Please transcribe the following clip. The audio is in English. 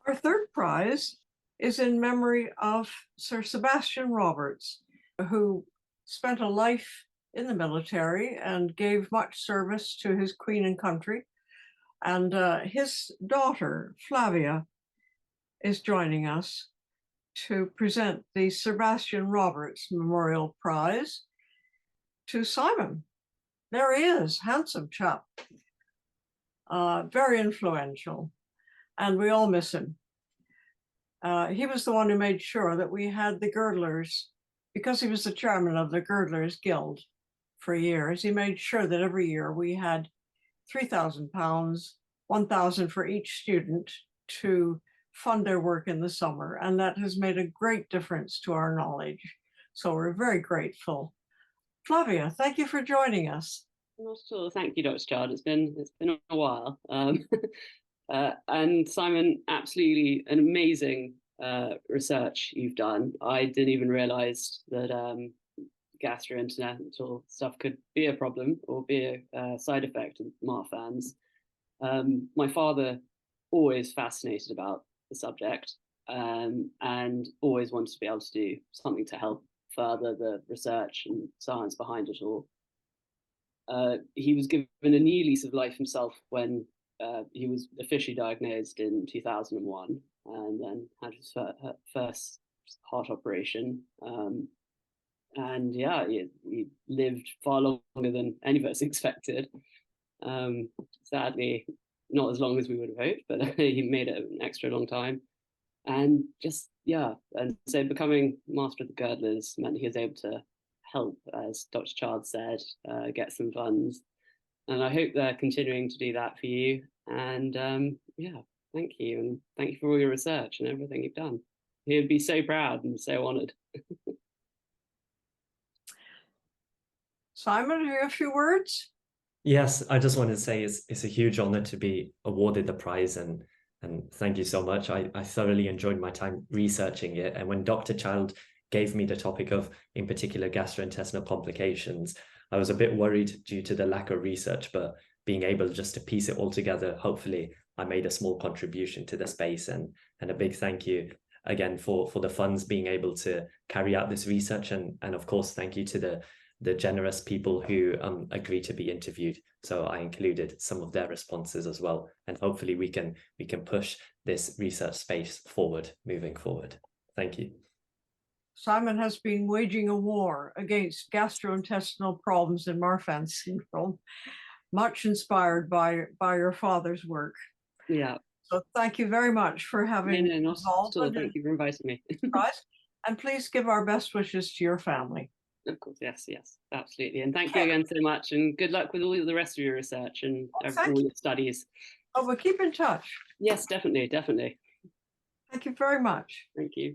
Our third prize is in memory of Sir Sebastian Roberts, who spent a life in the military and gave much service to his queen and country. And his daughter, Flavia, is joining us to present the Sebastian Roberts Memorial Prize to Simon. There he is, handsome chap, very influential, and we all miss him. He was the one who made sure that we had the girdlers, because he was the chairman of the Girdlers Guild for years. He made sure that every year we had £3,000, 1,000 for each student to fund their work in the summer. And that has made a great difference to our knowledge. So we're very grateful. Flavia, thank you for joining us. Not at all. Thank you, Dr. Chard. It's been a while. And Simon, absolutely an amazing research you've done. I didn't even realize that gastrointestinal stuff could be a problem or be a side effect of Marfan's. My father always fascinated about the subject and always wanted to be able to do something to help further the research and science behind it all. He was given a new lease of life himself when he was officially diagnosed in 2001 and then had his first heart operation. And yeah, he lived far longer than any of us expected. Sadly, not as long as we would have hoped, but he made it an extra long time. And just, yeah, and so becoming master of the girdlers meant he was able to help, as Dr. Chard said, get some funds. And I hope they're continuing to do that for you. And yeah, thank you. And thank you for all your research and everything you've done. He would be so proud and so honoured. Simon, do you have a few words? Yes, I just wanted to say it's a huge honor to be awarded the prize, and thank you so much. I thoroughly enjoyed my time researching it. And when Dr. Child gave me the topic of, in particular, gastrointestinal complications, I was a bit worried due to the lack of research, but being able just to piece it all together, hopefully I made a small contribution to the space. And a big thank you again for the funds being able to carry out this research. And of course, thank you to the generous people who agreed to be interviewed. So I included some of their responses as well. And hopefully we can push this research space forward, moving forward. Thank you. Simon has been waging a war against gastrointestinal problems in Marfan syndrome, much inspired by your father's work. Yeah. So thank you very much for having involved. Thank you for inviting me. And please give our best wishes to your family. Of course, yes, absolutely. And thank you again so much, and good luck with all the rest of your research and all your studies. Oh, we'll keep in touch. Yes, definitely. Thank you very much. Thank you.